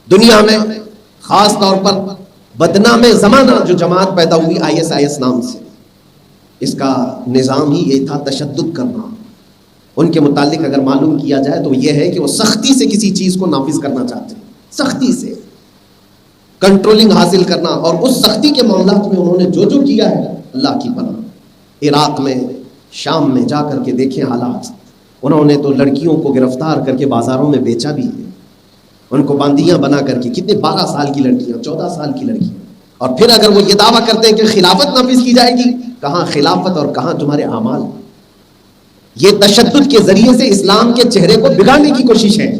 دنیا میں خاص طور پر بدنام زمانہ جو جماعت پیدا ہوئی ISIS نام سے، اس کا نظام ہی یہ تھا تشدد کرنا. ان کے متعلق اگر معلوم کیا جائے تو یہ ہے کہ وہ سختی سے کسی چیز کو نافذ کرنا چاہتے ہیں، سختی سے کنٹرولنگ حاصل کرنا. اور اس سختی کے معاملات میں انہوں نے جو کیا ہے اللہ کی پناہ. عراق میں، شام میں جا کر کے دیکھیں حالات. انہوں نے تو لڑکیوں کو گرفتار کر کے بازاروں میں بیچا بھی ہے، ان کو باندیاں بنا کر کے. کتنے 12 سال کی لڑکیاں، 14 سال کی لڑکیاں. اور پھر اگر وہ یہ دعویٰ کرتے ہیں کہ خلافت نافذ کی جائے گی، کہاں خلافت اور کہاں تمہارے اعمال. یہ تشدد کے ذریعے سے اسلام کے چہرے کو بگاڑنے کی کوشش ہے.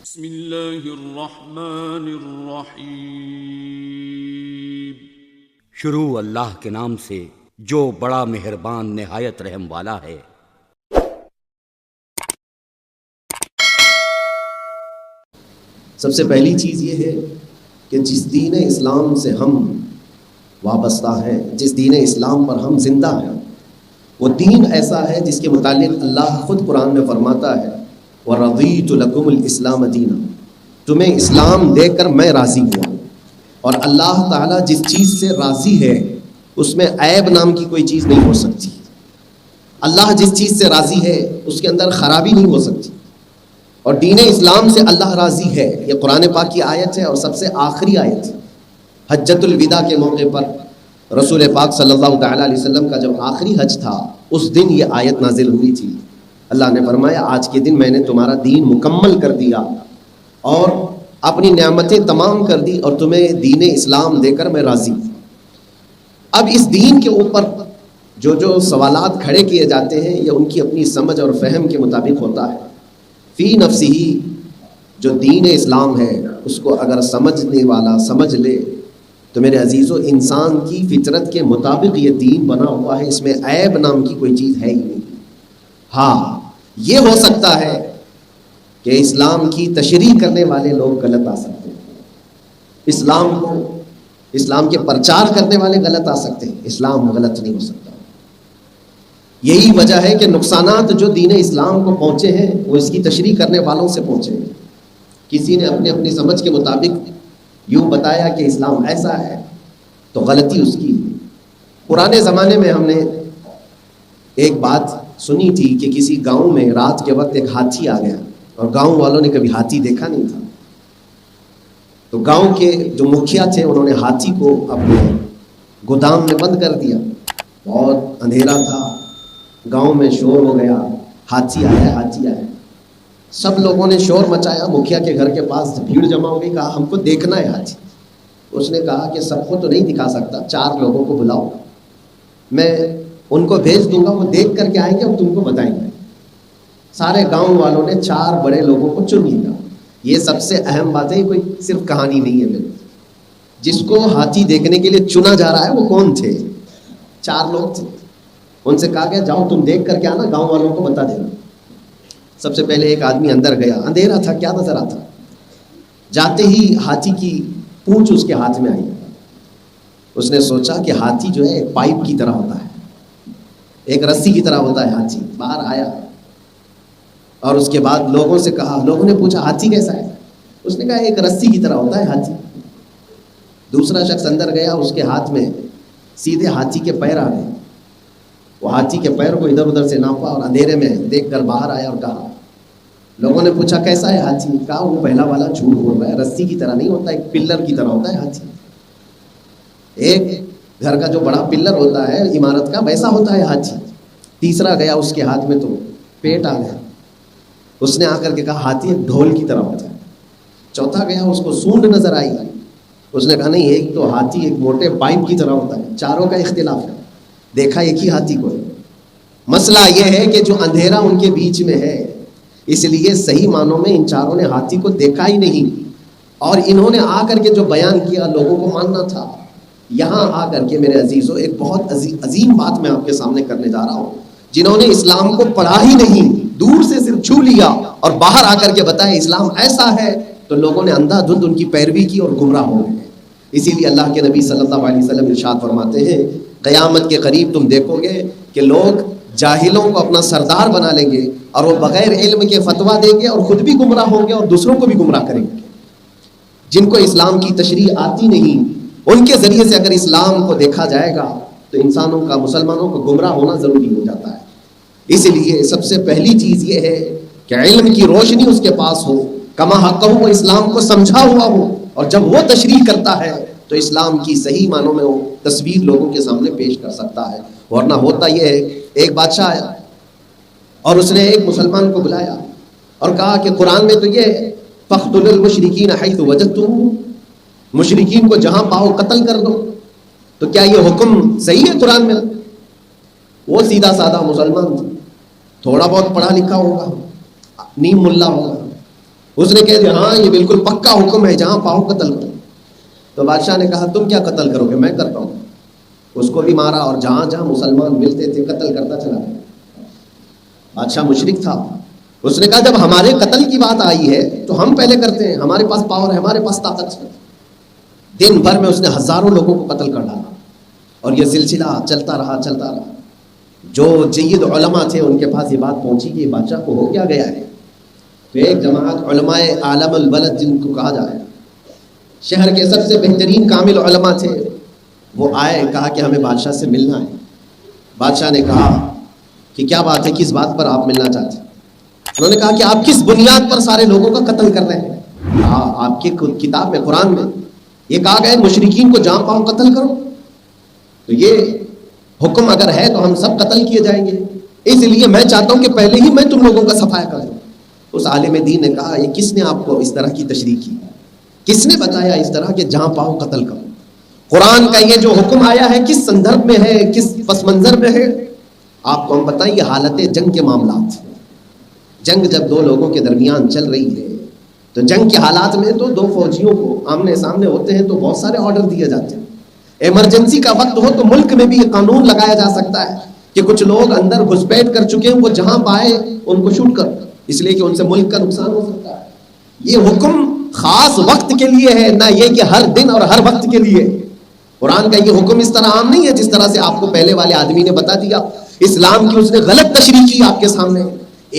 بسم اللہ الرحمن الرحیم. شروع اللہ کے نام سے جو بڑا مہربان نہایت رحم والا ہے. سب سے پہلی چیز یہ ہے کہ جس دین اسلام سے ہم وابستہ ہیں، جس دین اسلام پر ہم زندہ ہیں، وہ دین ایسا ہے جس کے متعلق اللہ خود قرآن میں فرماتا ہے وَرَضِيتُ لَكُمُ الْإِسْلَامَ دِينًا، تمہیں اسلام دے کر میں راضی ہوا. اور اللہ تعالیٰ جس چیز سے راضی ہے اس میں عیب نام کی کوئی چیز نہیں ہو سکتی. اللہ جس چیز سے راضی ہے اس کے اندر خرابی نہیں ہو سکتی. اور دین اسلام سے اللہ راضی ہے. یہ قرآن پاک کی آیت ہے اور سب سے آخری آیت ہے. حجۃ الوداع کے موقع پر رسول پاک صلی اللہ تعالیٰ علیہ وسلم کا جب آخری حج تھا اس دن یہ آیت نازل ہوئی تھی. اللہ نے فرمایا آج کے دن میں نے تمہارا دین مکمل کر دیا اور اپنی نعمتیں تمام کر دی اور تمہیں دین اسلام دے کر میں راضی. اب اس دین کے اوپر جو سوالات کھڑے کیے جاتے ہیں یہ ان کی اپنی سمجھ اور فہم کے مطابق ہوتا ہے. فی نفسی ہی جو دین اسلام ہے اس کو اگر سمجھنے والا سمجھ لے تو میرے عزیزو انسان کی فطرت کے مطابق یہ دین بنا ہوا ہے، اس میں عیب نام کی کوئی چیز ہے ہی نہیں. ہاں یہ ہو سکتا ہے کہ اسلام کی تشریح کرنے والے لوگ غلط آ سکتے ہیں، اسلام کے پرچار کرنے والے غلط آ سکتے ہیں، اسلام غلط نہیں ہو سکتا. یہی وجہ ہے کہ نقصانات جو دین اسلام کو پہنچے ہیں وہ اس کی تشریح کرنے والوں سے پہنچے ہیں. کسی نے اپنی سمجھ کے مطابق یوں بتایا کہ اسلام ایسا ہے تو غلطی اس کی. پرانے زمانے میں ہم نے ایک بات سنی تھی کہ کسی گاؤں میں رات کے وقت ایک ہاتھی آ گیا اور گاؤں والوں نے کبھی ہاتھی دیکھا نہیں تھا. تو گاؤں کے جو مکھیا تھے انہوں نے ہاتھی کو اپنے گودام میں بند کر دیا. بہت اندھیرا تھا، گاؤں میں شور ہو گیا، ہاتھی آیا ہاتھی آیا. سب لوگوں نے شور مچایا. مکھیا کے گھر کے پاس بھیڑ جمع ہو گئی. کہا ہم کو دیکھنا ہے ہاتھی. اس نے کہا کہ سب کو تو نہیں دکھا سکتا، 4 لوگوں کو بلاؤ، میں ان کو بھیج دوں گا، وہ دیکھ کر کے آئیں گے اور تم کو بتائیں گے. سارے گاؤں والوں نے 4 بڑے لوگوں کو چن لیا. یہ سب سے اہم بات ہے، کوئی صرف کہانی نہیں ہے میری. جس کو ہاتھی دیکھنے کے لیے چنا جا رہا ہے وہ کون تھے؟ 4 لوگ تھے. ان سے کہا گیا جاؤ تم دیکھ کر کے آنا، گاؤں والوں کو بتا دینا. سب سے پہلے ایک آدمی اندر گیا. اندھیرا تھا، کیا نظر آتا؟ جاتے ہی ہاتھی کی پونچھ اس کے ہاتھ میں آئی. اس نے سوچا کہ ہاتھی جو ہے ایک پائپ کی طرح ہوتا ہے، ایک رسی کی طرح ہوتا ہے. ہاتھی باہر آیا اور اس کے بعد لوگوں سے کہا. لوگوں نے پوچھا ہاتھی کیسا ہے؟ اس نے کہا ایک رسی کی طرح ہوتا ہے ہاتھی. دوسرا شخص اندر گیا، اس کے ہاتھ میں سیدھے ہاتھی کے پیر آ گئے. وہ ہاتھی کے پیر کو ادھر ادھر سے ناپا اور اندھیرے میں دیکھ کر باہر آیا اور کہا. لوگوں نے پوچھا کیسا ہے ہاتھی؟ کہا وہ پہلا والا جھوٹ بول رہا ہے، رسی کی طرح نہیں ہوتا، ایک پلر کی طرح ہوتا ہے ہاتھی. ایک گھر کا جو بڑا پلر ہوتا ہے عمارت کا ویسا ہوتا ہے ہاتھی. تیسرا گیا، اس کے ہاتھ میں تو پیٹ آ گیا. اس نے آ کر کے کہا ہاتھی ایک ڈھول کی طرح ہوتا ہے. چوتھا گیا، اس کو سونڈ نظر آئی. اس نے کہا نہیں، ایک تو ہاتھی ایک موٹے پائپ کی طرح ہوتا ہے. چاروں کا اختلاف ہے، دیکھا ایک ہی ہاتھی کو. مسئلہ یہ ہے کہ جو اندھیرا ان کے بیچ میں ہے، اس لیے صحیح معنوں میں ان 4 نے ہاتھی کو دیکھا ہی نہیں. اور انہوں نے آ کر کے جو بیان کیا لوگوں کو ماننا تھا. یہاں آ کر کے میرے عزیزو ایک بہت عظیم بات میں آپ کے سامنے کرنے جا رہا ہوں. جنہوں نے اسلام کو پڑھا ہی نہیں، دور سے صرف چھو لیا اور باہر آ کر کے بتایا اسلام ایسا ہے، تو لوگوں نے اندھا دھند ان کی پیروی کی اور گمراہ ہو گئے. اسی لیے اللہ کے نبی صلی اللہ علیہ وسلم ارشاد فرماتے ہیں قیامت کے قریب تم دیکھو گے کہ لوگ جاہلوں کو اپنا سردار بنا لیں گے اور وہ بغیر علم کے فتویٰ دیں گے اور خود بھی گمراہ ہوں گے اور دوسروں کو بھی گمراہ کریں گے. جن کو اسلام کی تشریح آتی نہیں، ان کے ذریعے سے اگر اسلام کو دیکھا جائے گا تو انسانوں کا، مسلمانوں کو گمراہ ہونا ضروری ہو جاتا ہے۔ اس لیے سب سے پہلی چیز یہ ہے کہ علم کی روشنی اس کے پاس ہو، کما حق وہ اسلام کو سمجھا ہوا ہو، اور جب وہ تشریح کرتا ہے تو اسلام کی صحیح معنوں میں وہ تصویر لوگوں کے سامنے پیش کر سکتا ہے۔ ورنہ ہوتا یہ ہے، ایک بادشاہ آیا اور اس نے ایک مسلمان کو بلایا اور کہا کہ قرآن میں تو یہ ہے فَاقْتُلُوا الْمُشْرِكِينَ حَيْثُ وَجَدتُمُوهُمْ، مشرکین کو جہاں پاؤ قتل کر دو۔ تو کیا یہ حکم صحیح ہے قرآن میں؟ وہ سیدھا سادہ مسلمان تھا، تھوڑا بہت پڑھا لکھا ہوگا، نیم ملا ہوگا، اس نے کہہ دیا ہاں یہ بالکل پکا حکم ہے، جہاں پاؤ قتل کرو۔ تو بادشاہ نے کہا تم کیا قتل کرو گے؟ میں کرتا ہوں۔ اس کو بھی مارا اور جہاں جہاں مسلمان ملتے تھے قتل کرتا چلا گیا۔ بادشاہ مشرک تھا، اس نے کہا جب ہمارے قتل کی بات آئی ہے تو ہم پہلے کرتے ہیں، ہمارے پاس پاور ہے، ہمارے پاس طاقت ہے۔ دن بھر میں اس نے ہزاروں لوگوں کو قتل کر ڈالا اور یہ سلسلہ چلتا رہا۔ جو جید علماء تھے ان کے پاس یہ بات پہنچی کہ بادشاہ کو ہو کیا گیا ہے۔ تو ایک جماعت علماء عالم البلد جن کو کہا جائے، شہر کے سب سے بہترین کامل علماء تھے، وہ آئے، کہا کہ ہمیں بادشاہ سے ملنا ہے۔ بادشاہ نے کہا کہ کیا بات ہے، کس بات پر آپ ملنا چاہتے ہیں؟ انہوں نے کہا کہ آپ کس بنیاد پر سارے لوگوں کا قتل کر رہے ہیں؟ آپ کی کتاب میں، قرآن میں یہ کہا گیا مشرکین کو جہاں پاؤ قتل کرو، تو یہ حکم اگر ہے تو ہم سب قتل کیے جائیں گے، اس لیے میں چاہتا ہوں کہ پہلے ہی میں تم لوگوں کا صفایا کر دوں۔ اس عالم دین نے کہا یہ کس نے آپ کو اس طرح کی تشریح کی؟ کس نے بتایا اس طرح کہ جہاں پاؤ قتل کرو؟ قرآن کا یہ جو حکم آیا ہے کس سندرب میں ہے، کس پس منظر میں ہے؟ آپ کو ہم بتائیں، یہ حالت جنگ کے معاملات۔ جنگ جب دو لوگوں کے درمیان چل رہی ہے تو جنگ کے حالات میں تو دو فوجیوں کو آمنے سامنے ہوتے ہیں تو بہت سارے آرڈر دیے جاتے ہیں۔ ایمرجنسی کا وقت ہو تو ملک میں بھی یہ قانون لگایا جا سکتا ہے کہ کچھ لوگ اندر گھسپیٹ کر چکے ہیں، وہ جہاں پائے ان کو شوٹ کر، اس لیے کہ ان سے ملک کا نقصان ہو سکتا ہے۔ یہ حکم خاص وقت کے لیے ہے، نہ یہ کہ ہر دن اور ہر وقت کے لیے۔ قرآن کا یہ حکم اس طرح عام نہیں ہے جس طرح سے آپ کو پہلے والے آدمی نے بتا دیا۔ اسلام کی اس نے غلط تشریح کی آپ کے سامنے،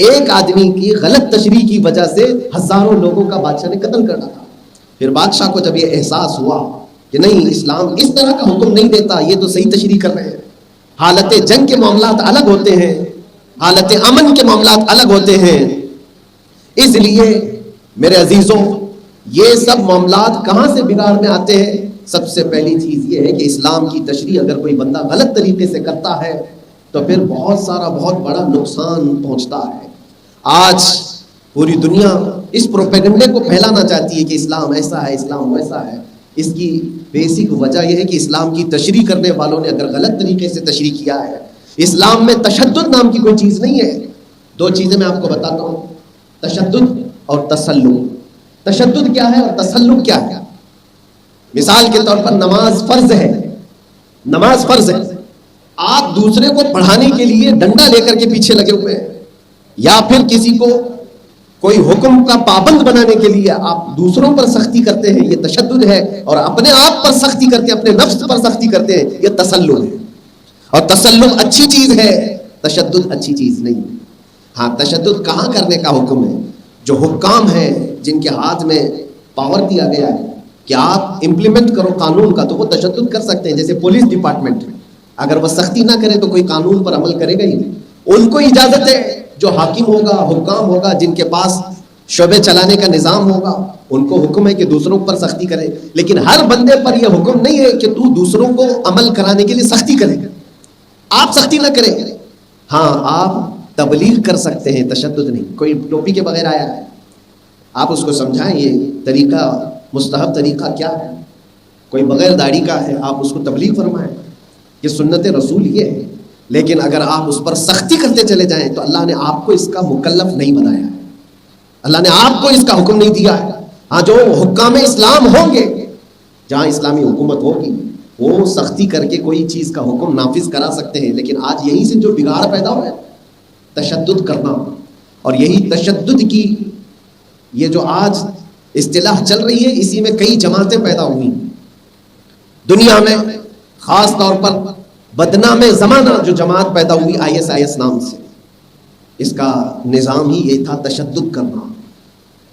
ایک آدمی کی غلط تشریح کی وجہ سے ہزاروں لوگوں کا بادشاہ نے قتل کر ڈالا۔ پھر بادشاہ کو جب یہ احساس ہوا کہ نہیں، اسلام اس طرح کا حکم نہیں دیتا، یہ تو صحیح تشریح کر رہے ہیں۔ حالت جنگ کے معاملات الگ ہوتے ہیں، حالت امن کے معاملات الگ ہوتے ہیں۔ اس لیے میرے عزیزوں، یہ سب معاملات کہاں سے بگاڑ میں آتے ہیں؟ سب سے پہلی چیز یہ ہے کہ اسلام کی تشریح اگر کوئی بندہ غلط طریقے سے کرتا ہے تو پھر بہت بڑا نقصان پہنچتا ہے۔ آج پوری دنیا اس پروپیگنڈے کو پھیلانا چاہتی ہے کہ اسلام ایسا ہے، اسلام ویسا ہے۔ اس کی بیسک وجہ یہ ہے کہ اسلام کی تشریح کرنے والوں نے اگر غلط طریقے سے تشریح کیا ہے۔ اسلام میں تشدد نام کی کوئی چیز نہیں ہے۔ دو چیزیں میں آپ کو بتاتا ہوں، تشدد اور تسلط۔ تشدد کیا ہے اور تسلط کیا ہے؟ مثال کے طور پر نماز فرض ہے، نماز فرض ہے، آپ دوسرے کو پڑھانے کے لیے ڈنڈا لے کر کے پیچھے لگے ہوئے ہیں، یا پھر کسی کو کوئی حکم کا پابند بنانے کے لیے آپ دوسروں پر سختی کرتے ہیں، یہ تشدد ہے، اور اپنے آپ پر سختی کرتے ہیں، اپنے نفس پر سختی کرتے ہیں، یہ تسلط ہے۔ اور تسلط اچھی چیز ہے، تشدد اچھی چیز نہیں ہے۔ ہاں، تشدد کہاں کرنے کا حکم ہے؟ جو حکام ہیں جن کے ہاتھ میں پاور دیا گیا ہے کہ آپ امپلیمنٹ کرو قانون کا، تو وہ تشدد کر سکتے ہیں۔ جیسے پولیس ڈپارٹمنٹ، اگر وہ سختی نہ کرے تو کوئی قانون پر عمل کرے گا ہی نہیں۔ ان کو اجازت ہے، جو حاکم ہوگا، حکام ہوگا، جن کے پاس شعبے چلانے کا نظام ہوگا، ان کو حکم ہے کہ دوسروں پر سختی کرے، لیکن ہر بندے پر یہ حکم نہیں ہے کہ تو دوسروں کو عمل کرانے کے لیے سختی کرے، آپ سختی نہ کریں۔ ہاں، آپ تبلیغ کر سکتے ہیں، تشدد نہیں۔ کوئی ٹوپی کے بغیر آیا ہے، آپ اس کو سمجھائیں یہ طریقہ، مستحب طریقہ کیا ہے۔ کوئی بغیر داڑھی کا ہے، آپ اس کو تبلیغ فرمائیں، یہ سنت رسول یہ ہے۔ لیکن اگر آپ اس پر سختی کرتے چلے جائیں تو اللہ نے آپ کو اس کا مکلف نہیں بنایا ہے، اللہ نے آپ کو اس کا حکم نہیں دیا ہے۔ ہاں، جو حکام اسلام ہوں گے، جہاں اسلامی حکومت ہوگی، وہ سختی کر کے کوئی چیز کا حکم نافذ کرا سکتے ہیں۔ لیکن آج یہیں سے جو بگاڑ پیدا ہوا ہے، تشدد کرنا، اور یہی تشدد کی یہ جو آج اصطلاح چل رہی ہے، اسی میں کئی جماعتیں پیدا ہوئی دنیا میں۔ خاص طور پر بدنام زمانہ جو جماعت پیدا ہوئی ISIS نام سے، اس کا نظام ہی یہ تھا، تشدد کرنا۔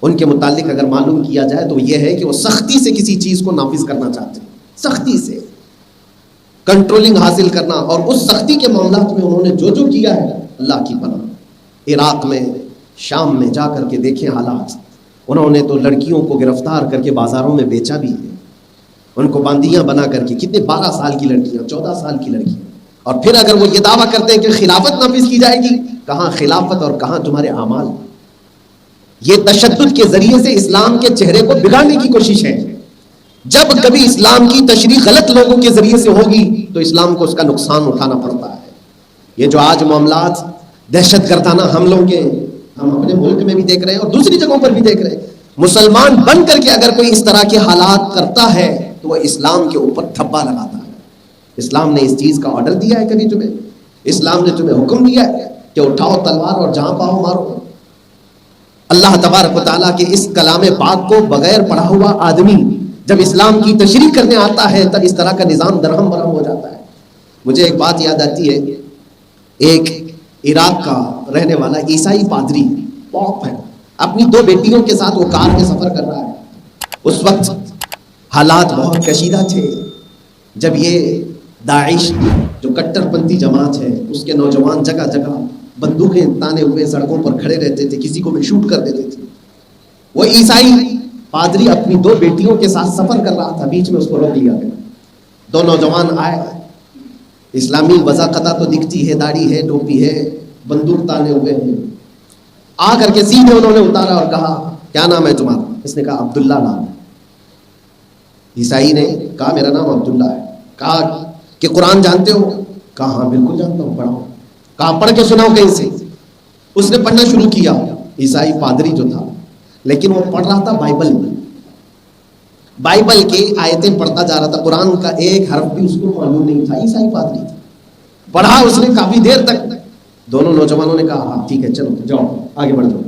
ان کے متعلق اگر معلوم کیا جائے تو یہ ہے کہ وہ سختی سے کسی چیز کو نافذ کرنا چاہتے ہیں، سختی سے کنٹرولنگ حاصل کرنا. اور اس سختی کے معاملات میں انہوں نے جو جو کیا ہے اللہ کی پناہ. عراق میں، شام میں جا کر کے دیکھیں حالات. انہوں نے تو لڑکیوں کو گرفتار کر کے بازاروں میں بیچا بھی ہے، ان کو باندیاں بنا کر کے. کتنے 12 سال کی لڑکیاں، 14 سال کی لڑکیاں. اور پھر اگر وہ یہ دعویٰ کرتے ہیں کہ خلافت نافذ کی جائے گی، کہاں خلافت اور کہاں تمہارے اعمال. یہ تشدد کے ذریعے سے اسلام کے چہرے کو بگاڑنے کی کوشش ہے. جب کبھی اسلام کی تشریح غلط لوگوں کے ذریعے سے ہوگی تو اسلام کو اس کا نقصان اٹھانا پڑتا ہے. یہ جو آج معاملات دہشت گردانہ حملوں کے ہم اپنے ملک میں بھی دیکھ رہے ہیں اور دوسری جگہوں پر بھی دیکھ رہے ہیں. مسلمان بن کر کے اگر کوئی اس طرح کے حالات کرتا ہے تو وہ اسلام کے اوپر تھپا لگاتا ہے. اسلام نے اس چیز کا آرڈر دیا ہے کبھی تمہیں؟ اسلام نے تمہیں حکم دیا ہے کہ اٹھاؤ تلوار اور جہاں پاؤ مارو؟ اللہ تبارک و تعالیٰ کے اس کلام پاک کو بغیر پڑھا ہوا آدمی جب اسلام کی تشریح کرنے آتا ہے تب اس طرح کا نظام درہم برہم ہو جاتا ہے. مجھے ایک بات یاد آتی ہے، ایک عراق کا رہنے والا عیسائی پادری پوپ ہے، اپنی 2 بیٹیوں کے ساتھ وہ کار میں سفر کر رہا ہے. اس وقت حالات بہت کشیدہ تھے جب یہ داعش جو کٹر پنتھی جماعت ہے اس کے نوجوان جگہ جگہ بندوقیں تانے ہوئے سڑکوں پر کھڑے رہتے تھے، کسی کو بھی شوٹ کر دیتے تھے. وہ عیسائی پادری اپنی 2 بیٹیوں کے ساتھ سفر کر رہا تھا، بیچ میں اس کو روک لیا گیا. 2 نوجوان آئے، اسلامی وضاقتہ تو دکھتی ہے، داڑھی ہے، ٹوپی ہے، بندوق تانے ہوئے ہیں. آ کر کے سیدھے انہوں نے اتارا اور کہا کیا نام ہے تمہارا؟ اس نے کہا عبداللہ نام ہے. عیسائی نے کہا میرا نام عبداللہ ہے. کہا کہ قرآن جانتے ہو؟ کہا ہاں بالکل جانتا ہوں، پڑھاؤ. کہا پڑھ کے سناؤ کہیں سے. اس نے پڑھنا شروع کیا، عیسائی پادری جو تھا، لیکن وہ پڑھ رہا تھا بائبل کی آیتیں پڑھتا جا رہا تھا. قرآن کا ایک حرف بھی اس کو معلوم نہیں تھا. عیسائی پادری تھا. پڑھا اس نے کافی دیر تک. دونوں نوجوانوں نے کہا ہاں ٹھیک ہے چلو جاؤ آگے بڑھ جاؤ.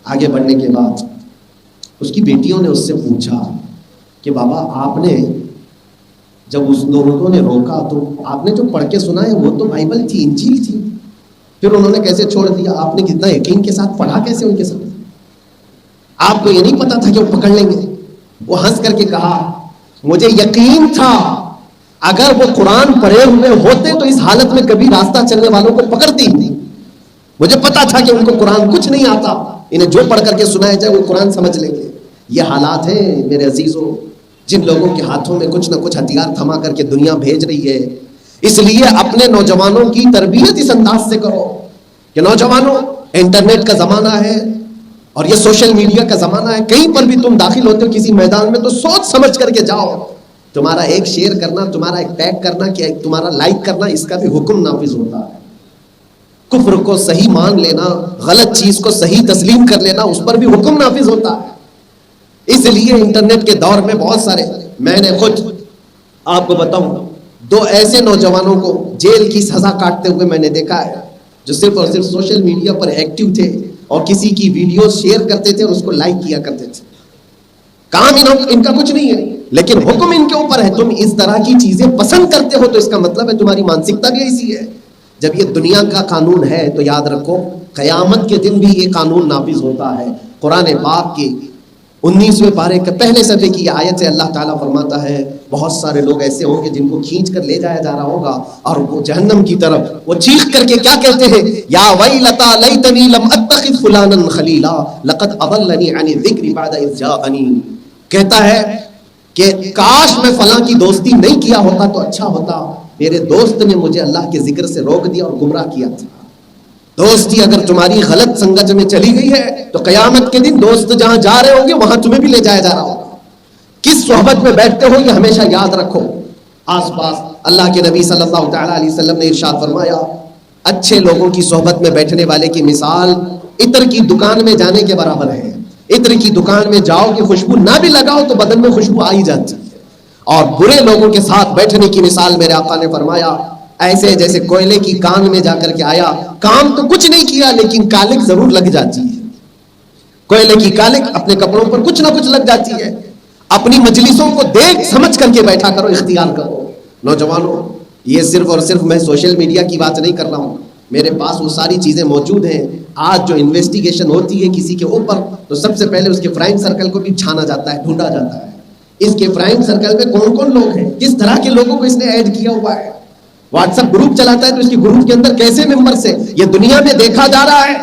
آگے بڑھنے کے بعد اس کی بیٹیوں نے اس سے پوچھا کہ بابا آپ نے جب اس دونوں نے روکا تو آپ نے جو پڑھ کے سنا ہے وہ تو بائبل تھی، انجیل تھی، پھر انہوں نے کیسے چھوڑ دیا؟ آپ نے کتنا یقین کے ساتھ پڑھا کیسے ان کے ساتھ؟ آپ کو یہ نہیں پتا تھا کہ وہ پکڑ لیں گے؟ وہ ہنس کر کے کہا مجھے یقین تھا اگر وہ قرآن پڑھے ہوئے ہوتے تو اس حالت میں کبھی راستہ چلنے والوں کو پکڑتی ہی نہیں. مجھے پتا تھا کہ ان کو قرآن کچھ نہیں آتا، انہیں جو پڑھ کر کے سنایا جائے وہ قرآن سمجھ لیں گے. یہ حالات ہیں میرے عزیزوں جن لوگوں کے ہاتھوں میں کچھ نہ کچھ ہتھیار تھما کر کے دنیا بھیج رہی ہے. اس لیے اپنے نوجوانوں کی تربیت اس انداز سے کرو کہ نوجوانوں انٹرنیٹ کا زمانہ ہے اور یہ سوشل میڈیا کا زمانہ ہے. کہیں پر بھی تم داخل ہوتے ہو کسی میدان میں تو سوچ سمجھ کر کے جاؤ. تمہارا ایک شیئر کرنا، تمہارا ایک ٹیگ کرنا، کہ تمہارا لائک کرنا، اس کا بھی حکم نافذ ہوتا ہے. کفر کو صحیح مان لینا، غلط چیز کو صحیح تسلیم کر لینا، اس پر بھی حکم نافذ ہوتا ہے. اس لیے انٹرنیٹ کے دور میں بہت سارے، میں نے خود آپ کو بتاؤں 2 ایسے نوجوانوں کو جیل کی سزا کاٹتے ہوئے میں نے دیکھا ہے جو صرف اور صرف سوشل میڈیا پر ایکٹیو تھے اور کسی کی ویڈیو شیئر کرتے تھے اور اس کو لائک کیا کرتے تھے. کام ان کا کچھ نہیں ہے لیکن حکم ان کے اوپر ہے. تم اس طرح کی چیزیں پسند کرتے ہو تو اس کا مطلب ہے تمہاری مانسکتا بھی ایسی ہے. جب یہ دنیا کا قانون ہے تو یاد رکھو قیامت کے دن بھی یہ قانون نافذ ہوتا ہے. قرآن پاک کی 19ویں پارے کے پہلے صفحے کی آیت سے اللہ تعالیٰ فرماتا ہے بہت سارے لوگ ایسے ہوں گے جن کو کھینچ کر لے جایا جا رہا ہوگا اور وہ جہنم کی طرف وہ چیخ کر کے کیا کہتے ہیں یا ویلتا لیتنی لم اتخذ فلانا خلیلا لقد اضلنی عن الذکر بعد اذ جاءنی. کہتا ہے کہ کاش میں فلاں کی دوستی نہیں کیا ہوتا تو اچھا ہوتا، میرے دوست نے مجھے اللہ کے ذکر سے روک دیا اور گمراہ کیا تھا. دوستی اگر تمہاری غلط سنگت میں چلی گئی ہے تو قیامت کے دن دوست جہاں جا رہے ہوں گے وہاں تمہیں بھی لے جایا جا رہا ہوگا. کس صحبت میں بیٹھتے ہو یہ ہمیشہ یاد رکھو. آس پاس اللہ کے نبی صلی اللہ تعالیٰ علیہ وسلم نے ارشاد فرمایا اچھے لوگوں کی صحبت میں بیٹھنے والے کی مثال عطر کی دکان میں جانے کے برابر ہے. عطر کی دکان میں جاؤ کہ خوشبو نہ بھی لگاؤ تو بدن میں خوشبو آ ہی جاتی ہے. اور برے لوگوں کے ساتھ بیٹھنے کی مثال میرے آقا نے فرمایا ایسے جیسے کوئلے کی کان میں جا کر کے آیا، کام تو کچھ نہیں کیا لیکن کالک ضرور لگ جاتی ہے. کوئلے کی کالک اپنے کپڑوں پر کچھ نہ کچھ لگ جاتی ہے. اپنی مجلسوں کو دیکھ سمجھ کر کے بیٹھا کرو، اختیار کرو. نوجوانوں یہ صرف اور صرف میں سوشل میڈیا کی بات نہیں کر رہا ہوں، میرے پاس وہ ساری چیزیں موجود ہیں. آج جو انویسٹیگیشن ہوتی ہے کسی کے اوپر تو سب سے پہلے اس کے فرینڈ سرکل کو بھی چھانا جاتا ہے, ڈھونڈا جاتا ہے. اس کے فرینڈ سرکل میں کون کون لوگ ہیں, کس طرح کے لوگوں کو اس نے ایڈ کیا ہوا ہے. واٹس ایپ گروپ چلاتا ہے تو اس کے گروپ کے اندر کیسے ممبرس ہیں, یہ دنیا میں دیکھا جا رہا ہے,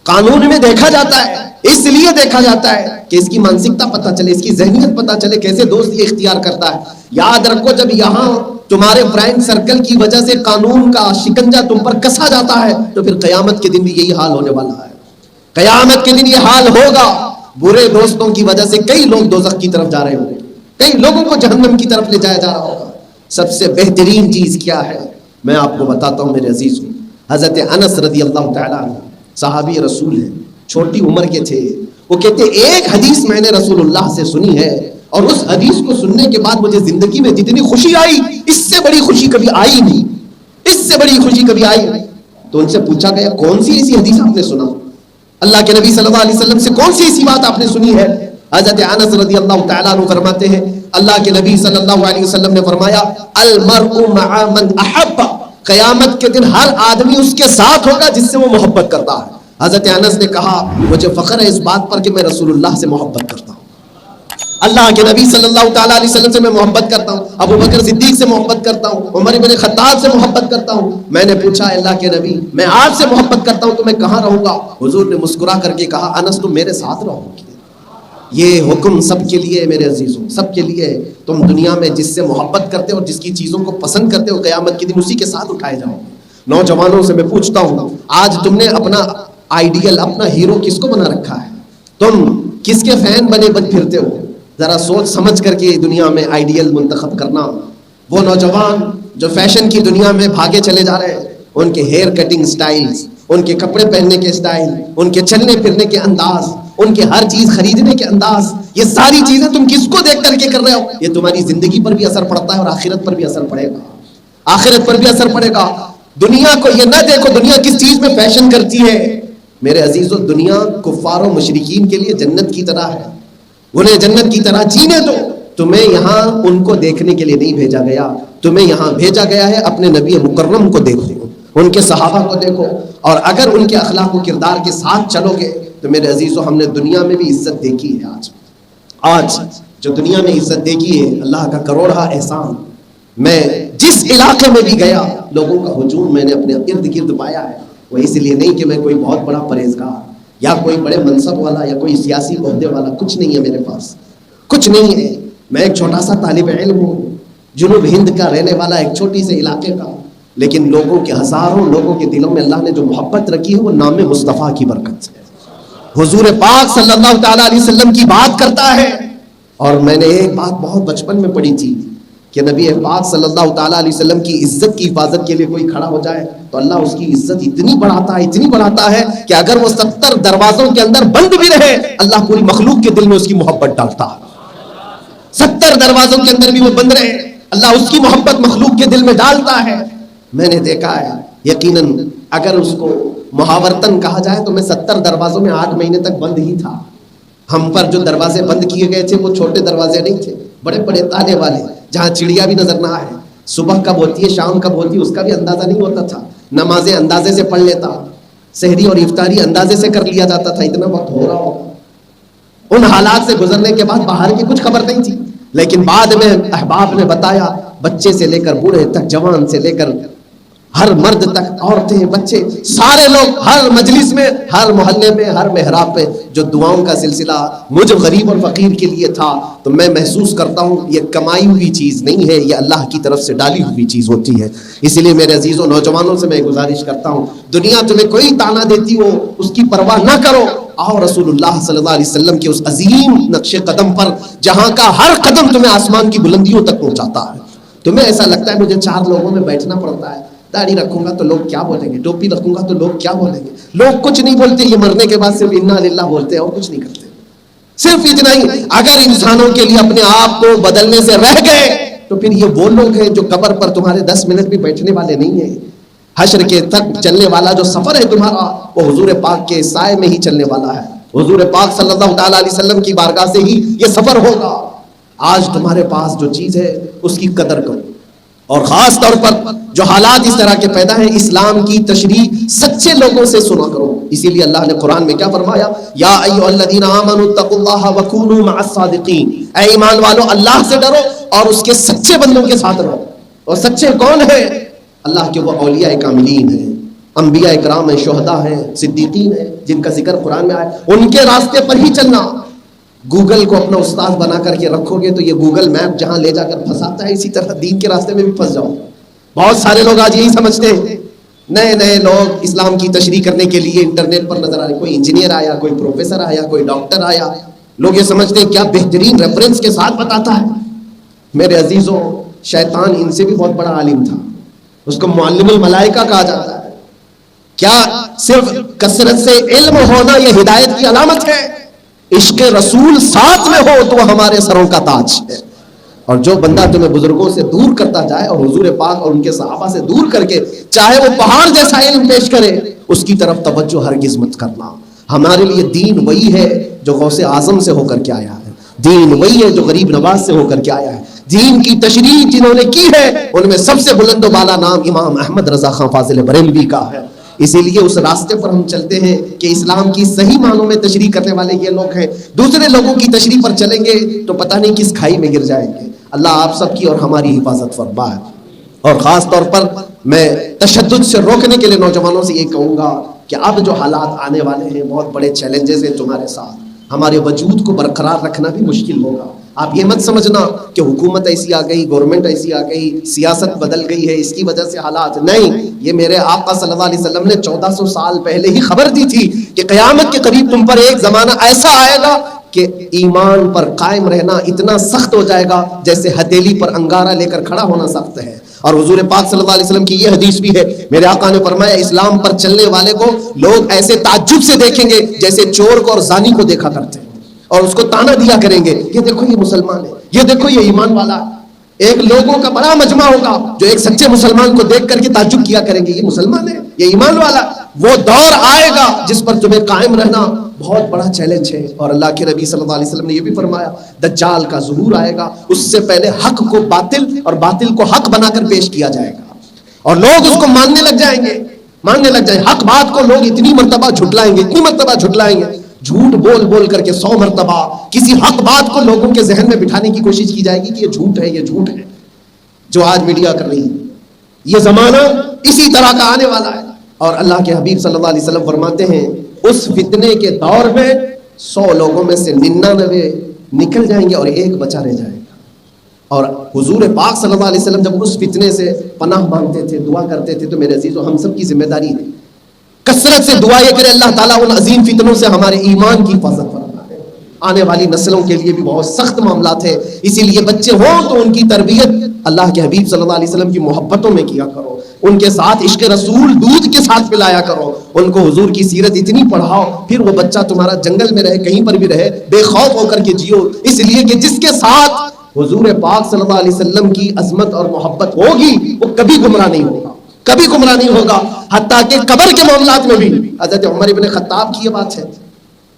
قانون میں دیکھا جاتا ہے. اس لیے دیکھا جاتا ہے کہ اس کی مانسکتا پتہ چلے, اس کی ذہنیت پتہ چلے, کیسے دوست یہ اختیار کرتا ہے. یاد رکھو, جب یہاں تمہارے فرینڈ سرکل کی وجہ سے قانون کا شکنجہ تم پر کسا جاتا ہے تو پھر قیامت کے دن بھی یہی حال ہونے والا ہے. قیامت کے دن یہ حال ہوگا. برے دوستوں کی وجہ سے کئی لوگ دوزخ کی طرف جا رہے ہوں گے, کئی لوگوں کو جہنم کی طرف لے جایا جا رہا ہوگا. سب سے بہترین چیز کیا ہے میں آپ کو بتاتا ہوں میرے عزیزوں. حضرت انس رضی اللہ تعالیٰ عنہ صحابی رسول ہیں, چھوٹی عمر کے تھے. وہ کہتے ایک حدیث میں نے رسول اللہ سے سنی ہے اور اس حدیث کو سننے کے بعد مجھے زندگی میں جتنی خوشی آئی اس سے بڑی خوشی کبھی آئی نہیں, اس سے بڑی خوشی کبھی آئی نہیں. تو ان سے پوچھا گیا کون سی ایسی حدیث آپ نے سنا, اللہ کے نبی صلی اللہ علیہ وسلم سے کون سی ایسی بات آپ نے سنی ہے. حضرت انس رضی اللہ تعالیٰ عنہ فرماتے ہیں اللہ کے نبی صلی اللہ علیہ وسلم نے فرمایا المرء مع من احب, قیامت کے دن ہر آدمی اس کے ساتھ ہوگا جس سے وہ محبت کرتا ہے. حضرت انس نے کہا مجھے فخر ہے اس بات پر کہ میں رسول اللہ سے محبت کرتا ہوں, اللہ کے نبی صلی اللہ تعالیٰ علیہ وسلم سے میں محبت کرتا ہوں, ابو بکر صدیق سے محبت کرتا ہوں, عمر بن خطاب سے محبت کرتا ہوں. میں نے پوچھا اللہ کے نبی میں آپ سے محبت کرتا ہوں تو میں کہاں رہوں گا. حضور نے مسکرا کر کے کہا انس تم میرے ساتھ رہو گے. یہ حکم سب کے لیے میرے عزیزوں, سب کے لیے. تم دنیا میں جس سے محبت کرتے ہو اور جس کی چیزوں کو پسند کرتے ہو قیامت کے دن اسی کے ساتھ اٹھائے جاؤ. نوجوانوں سے میں پوچھتا ہوں آج تم نے اپنا آئیڈیل, اپنا ہیرو کس کو بنا رکھا ہے, تم کس کے فین بنے بن پھرتے ہو. ذرا سوچ سمجھ کر کے دنیا میں آئیڈیل منتخب کرنا. وہ نوجوان جو فیشن کی دنیا میں بھاگے چلے جا رہے ہیں, ان کے ہیئر کٹنگ سٹائلز, ان کے کپڑے پہننے کے سٹائل, ان کے چلنے پھرنے کے انداز, ان کے ہر چیز خریدنے کے انداز, یہ ساری چیزیں تم کس کو دیکھ کر کے کر رہے ہو. یہ تمہاری زندگی پر بھی اثر پڑتا ہے اور آخرت پر بھی اثر پڑے گا, آخرت پر بھی اثر پڑے گا. دنیا کو یہ نہ دیکھو دنیا کس چیز میں فیشن کرتی ہے. میرے عزیزوں دنیا کفار و مشرکین کے لیے جنت کی طرح ہے, انہیں جنت کی طرح جینے دو. تمہیں یہاں ان کو دیکھنے کے لیے نہیں بھیجا گیا, تمہیں یہاں بھیجا گیا ہے اپنے نبی مکرم کو دیکھو, ان کے صحابہ کو دیکھو, اور اگر ان کے اخلاق و کردار کے ساتھ چلو گے تو میرے عزیزوں ہم نے دنیا میں بھی عزت دیکھی ہے. آج جو دنیا میں عزت دیکھی ہے اللہ کا کروڑا احسان. میں جس علاقے میں بھی گیا لوگوں کا ہجوم میں نے اپنے ارد گرد پایا ہے. وہ اس لیے نہیں کہ میں کوئی بہت بڑا پرہیزگار یا کوئی بڑے منصب والا یا کوئی سیاسی عہدے والا, کچھ نہیں ہے میرے پاس, کچھ نہیں ہے. میں ایک چھوٹا سا طالب علم ہوں, جنوب ہند کا رہنے والا, ایک چھوٹی سے علاقے کا, لیکن لوگوں کے ہزاروں لوگوں کے دلوں میں اللہ نے جو محبت رکھی ہے وہ نام مصطفیٰ کی برکت سے. حضور پاک صلی اللہ تعالیٰ علیہ وسلم کی بات کرتا ہے. اور میں نے ایک بات بہت بچپن میں پڑھی تھی کہ نبی پاک صلی اللہ تعالیٰ علیہ وسلم کی عزت کی حفاظت کے لیے کوئی کھڑا ہو جائے تو اللہ اس کی عزت اتنی بڑھاتا ہے کہ اگر وہ 70 دروازوں کے اندر بند بھی رہے اللہ پوری مخلوق کے دل میں اس کی محبت ڈالتا ہے. 70 دروازوں کے اندر بھی وہ بند رہے اللہ اس کی محبت مخلوق کے دل میں ڈالتا ہے. میں نے دیکھا ہے یقیناً اگر اس کو محاورتن کہا جائے تو میں 70 دروازوں میں 8 مہینے تک بند ہی تھا. ہم پر جو دروازے بند کیے گئے تھے وہ چھوٹے دروازے نہیں تھے, بڑے بڑے تالے والے, جہاں چڑیا بھی نظر نہ آئے, صبح کب ہوتی ہے شام کب ہوتی ہے اس کا بھی اندازہ نہیں ہوتا تھا, نمازیں اندازے سے پڑھ لیتا, سحری اور افطاری اندازے سے کر لیا جاتا تھا, اتنا وقت ہو رہا ہوگا. ان حالات سے گزرنے کے بعد باہر کی کچھ خبر نہیں تھی, لیکن بعد میں احباب نے بتایا بچے سے لے کر بوڑھے تک, جوان سے لے کر ہر مرد تک, عورتیں بچے سارے لوگ ہر مجلس میں, ہر محلے میں, ہر محراب پہ جو دعاؤں کا سلسلہ مجھ غریب اور فقیر کے لیے تھا, تو میں محسوس کرتا ہوں یہ کمائی ہوئی چیز نہیں ہے, یہ اللہ کی طرف سے ڈالی ہوئی چیز ہوتی ہے. اس لیے میرے عزیزوں نوجوانوں سے میں گزارش کرتا ہوں دنیا تمہیں کوئی تانا دیتی ہو اس کی پرواہ نہ کرو, آؤ رسول اللہ صلی اللہ علیہ وسلم کے اس عظیم نقش قدم پر جہاں کا ہر قدم تمہیں آسمان کی بلندیوں تک پہنچاتا ہے. تمہیں ایسا لگتا ہے مجھے 4 لوگوں میں بیٹھنا پڑتا ہے, داڑھی رکھوں گا تو لوگ کیا بولیں گے, ٹوپی رکھوں گا تو لوگ کیا بولیں گے. لوگ کچھ نہیں بولتے, یہ مرنے کے بعد صرف انا للہ بولتے ہیں اور کچھ نہیں کرتے, صرف اتنا ہی. اگر انسانوں کے لیے اپنے آپ کو بدلنے سے رہ گئے تو پھر یہ وہ لوگ ہیں جو قبر پر تمہارے 10 منٹ بھی بیٹھنے والے نہیں ہیں. حشر کے تک چلنے والا جو سفر ہے تمہارا وہ حضور پاک کے سائے میں ہی چلنے والا ہے. حضور پاک صلی اللہ تعالیٰ علیہ وسلم کی بارگاہ سے ہی یہ سفر ہوگا. آج تمہارے پاس جو چیز ہے اس کی قدر کرو, اور خاص طور پر جو حالات اس طرح کے پیدا ہیں، اسلام کی تشریح سچے لوگوں سے سنا کرو. اسی لیے اللہ نے قرآن میں کیا فرمایا؟ یا ایھا الذین آمنوا اتقوا اللہ وکونوا مع الصادقین. اے ایمان والو، اللہ سے ڈرو اور اس کے سچے بندوں کے ساتھ رہو. اور سچے کون ہیں؟ اللہ کے وہ اولیاء کاملین ہیں، انبیاء اکرام ہیں، شہداء ہیں، صدیقین ہیں، جن کا ذکر قرآن میں آیا. ان کے راستے پر ہی چلنا. گوگل کو اپنا استاد بنا کر کے رکھو گے تو یہ گوگل میپ جہاں لے جا کر پھنساتا ہے، اسی طرح دین کے راستے میں بھی پھنس جاؤ. بہت سارے لوگ آج یہی سمجھتے ہیں. نئے لوگ اسلام کی تشریح کرنے کے لیے انٹرنیٹ پر نظر آ رہے، کوئی انجینئر آیا، کوئی پروفیسر آیا، کوئی ڈاکٹر آیا. لوگ یہ سمجھتے ہیں کیا بہترین ریفرنس کے ساتھ بتاتا ہے. میرے عزیزوں، شیطان ان سے بھی بہت بڑا عالم تھا. اس کو معلم الملائکہ کہا جاتا ہے. کیا صرف کثرت سے علم ہونا یہ ہدایت کی علامت ہے؟ عشق رسول ساتھ میں ہو تو وہ ہمارے سروں کا تاج ہے. اور جو بندہ تمہیں بزرگوں سے دور کرتا جائے اور حضور پاک اور ان کے صحابہ سے دور کر کے چاہے وہ پہاڑ جیسا علم پیش کرے، اس کی طرف توجہ ہرگز مت کرنا. ہمارے لیے دین وہی ہے جو غوث اعظم سے ہو کر کے آیا ہے. دین وہی ہے جو غریب نواز سے ہو کر کے آیا ہے. دین کی تشریح جنہوں نے کی ہے ان میں سب سے بلند و بالا نام امام احمد رضا خان فاضل بریلوی کا ہے. اسی لیے اس راستے پر ہم چلتے ہیں کہ اسلام کی صحیح معنوں میں تشریح کرنے والے یہ لوگ ہیں. دوسرے لوگوں کی تشریح پر چلیں گے تو پتہ نہیں کس کھائی میں گر جائیں گے. اللہ آپ سب کی اور ہماری حفاظت فرمائے. اور خاص طور پر میں تشدد سے روکنے کے لیے نوجوانوں سے یہ کہوں گا کہ اب جو حالات آنے والے ہیں، بہت بڑے چیلنجز ہیں تمہارے ساتھ. ہمارے وجود کو برقرار رکھنا بھی مشکل ہوگا. آپ یہ مت سمجھنا کہ حکومت ایسی آ گئی، گورنمنٹ ایسی آ گئی، سیاست بدل گئی ہے، اس کی وجہ سے حالات. نہیں، یہ میرے آقا صلی اللہ علیہ وسلم نے 1400 سال پہلے ہی خبر دی تھی کہ قیامت کے قریب تم پر ایک زمانہ ایسا آئے گا کہ ایمان پر قائم رہنا اتنا سخت ہو جائے گا جیسے ہتھیلی پر انگارہ لے کر کھڑا ہونا سخت ہے. اور حضور پاک صلی اللہ علیہ وسلم کی یہ حدیث بھی ہے. میرے آقا نے فرمایا اسلام پر چلنے والے کو لوگ ایسے تعجب سے دیکھیں گے جیسے چور کو اور زانی کو دیکھا کرتے ہیں، اور اس کو تانا دیا کریں گے، یہ دیکھو یہ مسلمان ہے، یہ دیکھو یہ ایمان والا ہے. ایک لوگوں کا بڑا مجمع ہوگا جو ایک سچے مسلمان کو دیکھ کر کے تعجب کیا کریں گے، یہ مسلمان ہے، یہ ایمان والا. وہ دور آئے گا جس پر تمہیں قائم رہنا بہت بڑا چیلنج ہے. اور اللہ کے نبی صلی اللہ علیہ وسلم نے یہ بھی فرمایا دجال کا ظہور آئے گا، اس سے پہلے حق کو باطل اور باطل کو حق بنا کر پیش کیا جائے گا اور لوگ اس کو ماننے لگ جائیں گے. حق بات کو لوگ اتنی مرتبہ جھٹلائیں گے، جھوٹ بول بول کر کے 100 مرتبہ کسی حق بات کو لوگوں کے ذہن میں بٹھانے کی کوشش کی جائے گی کہ یہ جھوٹ ہے، یہ جھوٹ ہے. جو آج میڈیا کر رہی ہے، یہ زمانہ اسی طرح کا آنے والا ہے. اور اللہ کے حبیب صلی اللہ علیہ وسلم فرماتے ہیں اس فتنے کے دور میں 100 لوگوں میں سے 99 نکل جائیں گے اور ایک بچا رہ جائے گا. اور حضور پاک صلی اللہ علیہ وسلم جب اس فتنے سے پناہ مانگتے تھے، دعا کرتے تھے، تو میرے عزیزو ہم سب کی ذمہ داری ہے کثرت سے دعا یہ کرے اللہ تعالیٰ ان عظیم فتنوں سے ہمارے ایمان کی حفاظت فرمائے. آنے والی نسلوں کے لیے بھی بہت سخت معاملات ہیں. اسی لیے بچے ہوں تو ان کی تربیت اللہ کے حبیب صلی اللہ علیہ وسلم کی محبتوں میں کیا کرو، ان کے ساتھ عشق رسول دودھ کے ساتھ پلایا کرو، ان کو حضور کی سیرت اتنی پڑھاؤ پھر وہ بچہ تمہارا جنگل میں رہے، کہیں پر بھی رہے، بے خوف ہو کر کے جیو. اس لیے کہ جس کے ساتھ حضور پاک صلی اللہ علیہ وسلم کی عظمت اور محبت ہوگی وہ کبھی گمراہ نہیں ہوگا، کبھی گمراہ نہیں ہوگا. حتیٰ کہ قبر کے معاملات میں بھی حضرت عمر ابن خطاب کی یہ بات ہے،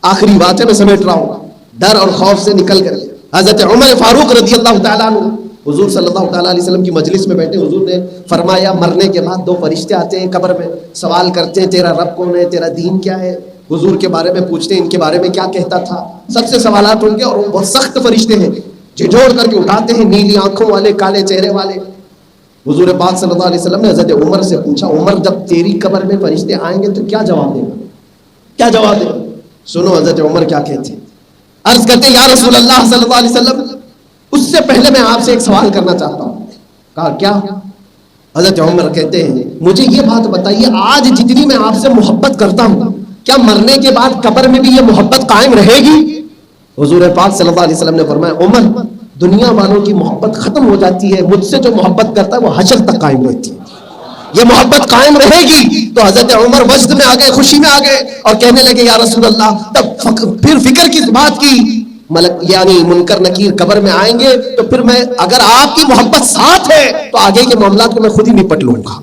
آخری بات ہے میں سمیٹ رہا ہوں، ڈر اور خوف سے نکل کر حضرت عمر فاروق رضی اللہ تعالیٰ عنہ حضور صلی اللہ تعالیٰ علیہ وسلم کی مجلس میں بیٹھے، حضور نے فرمایا مرنے کے بعد 2 فرشتے آتے ہیں قبر میں، سوال کرتے ہیں تیرا رب کون ہے، تیرا دین کیا ہے. حضور کے بارے میں پوچھتے ہیں ان کے بارے میں کیا کہتا تھا، سب سے سوالات ہوں گے. اور وہ بہت سخت فرشتے ہیں، جھنجھوڑ کر کے اٹھاتے ہیں، نیلی آنکھوں والے، کالے چہرے والے. حضور پاک صلی اللہ علیہ وسلم نے حضرت عمر سے پوچھا عمر جب تیری قبر میں فرشتے آئیں گے تو کیا جواب دے گا، کیا جواب دے گا؟ سنو حضرت عمر کیا کہتے ہیں. عرض کرتے یا رسول اللہ صلی اللہ علیہ وسلم اس سے پہلے میں آپ سے ایک سوال کرنا چاہتا ہوں. کہا کیا؟ حضرت عمر کہتے ہیں مجھے یہ بات بتائیے آج جتنی میں آپ سے محبت کرتا ہوں کیا مرنے کے بعد قبر میں بھی یہ محبت قائم رہے گی؟ حضور پاک صلی اللہ علیہ وسلم نے فرمایا عمر دنیا والوں کی محبت ختم ہو جاتی ہے، مجھ سے جو محبت کرتا ہے وہ حشر تک قائم رہتی ہے، یہ محبت قائم رہے گی. تو حضرت عمر وجد میں آ گئے، خوشی میں آ گئے اور کہنے لگے یا رسول اللہ. تب پھر فکر کس بات کی، ملک یعنی منکر نکیر قبر میں آئیں گے تو پھر میں اگر آپ کی محبت ساتھ ہے تو آگے کے معاملات کو میں خود ہی نپٹ لوں گا،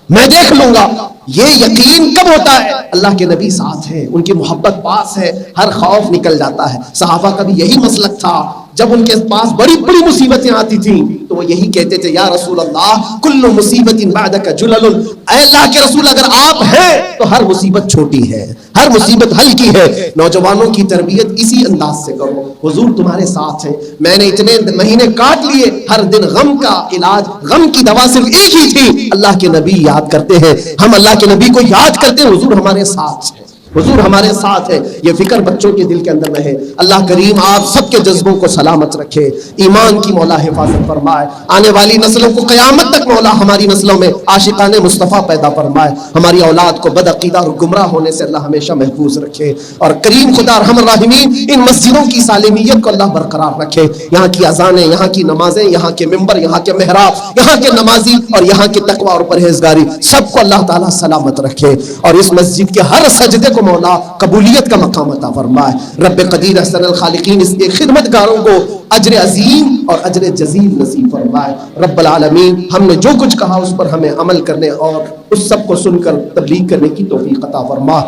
میں دیکھ لوں گا. یہ یقین کب ہوتا ہے؟ اللہ کے نبی ساتھ ہے، ان کی محبت پاس ہے، ہر خوف نکل جاتا ہے. صحابہ کا بھی یہی مسلک تھا. جب ان کے پاس بڑی بڑی مصیبتیں آتی تھیں تو وہ یہی کہتے تھے یا رسول اللہ کل مصیبت بعدک جلل، اے اللہ کے رسول اگر آپ ہیں تو ہر مصیبت چھوٹی ہے، ہر مصیبت ہلکی ہے۔ نوجوانوں کی تربیت اسی انداز سے کرو، حضور تمہارے ساتھ ہیں، میں نے اتنے مہینے کاٹ لیے، ہر دن غم کا علاج، غم کی دوا صرف ایک ہی تھی، اللہ کے نبی یاد کرتے ہیں، ہم اللہ کے نبی کو یاد کرتے ہیں، حضور ہمارے ساتھ ہیں، حضور ہمارے ساتھ ہے۔ یہ فکر بچوں کے دل کے اندر رہے۔ اللہ کریم آپ سب کے جذبوں کو سلامت رکھے، ایمان کی مولا حفاظت فرمائے، آنے والی نسلوں کو قیامت تک مولا ہماری نسلوں میں عاشقان مصطفیٰ پیدا فرمائے، ہماری اولاد کو بد عقیدہ اور گمراہ ہونے سے اللہ ہمیشہ محفوظ رکھے، اور کریم خدا ارحم الراحمین ان مسجدوں کی سالمیت کو اللہ برقرار رکھے، یہاں کی اذانیں، یہاں کی نمازیں، یہاں کے ممبر، یہاں کے محراب، یہاں کے نمازی اور یہاں کی تقوی اور پرہیزگاری سب کو اللہ تعالیٰ سلامت رکھے، اور اس مسجد کے ہر سجدے کو مولا قبولیت کا مقام عطا فرمائے۔ رب قدیر احسن الخالقین اس کے خدمتگاروں کو اجر عظیم اور اجر جزیل نصیب فرمائے۔ رب العالمین ہم نے جو کچھ کہا اس پر ہمیں عمل کرنے اور اس سب کو سن کر تبلیغ کرنے کی توفیق عطا فرما۔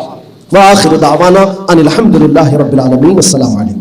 وآخر دعوانا ان الحمد للہ رب العالمین۔ السلام علیکم۔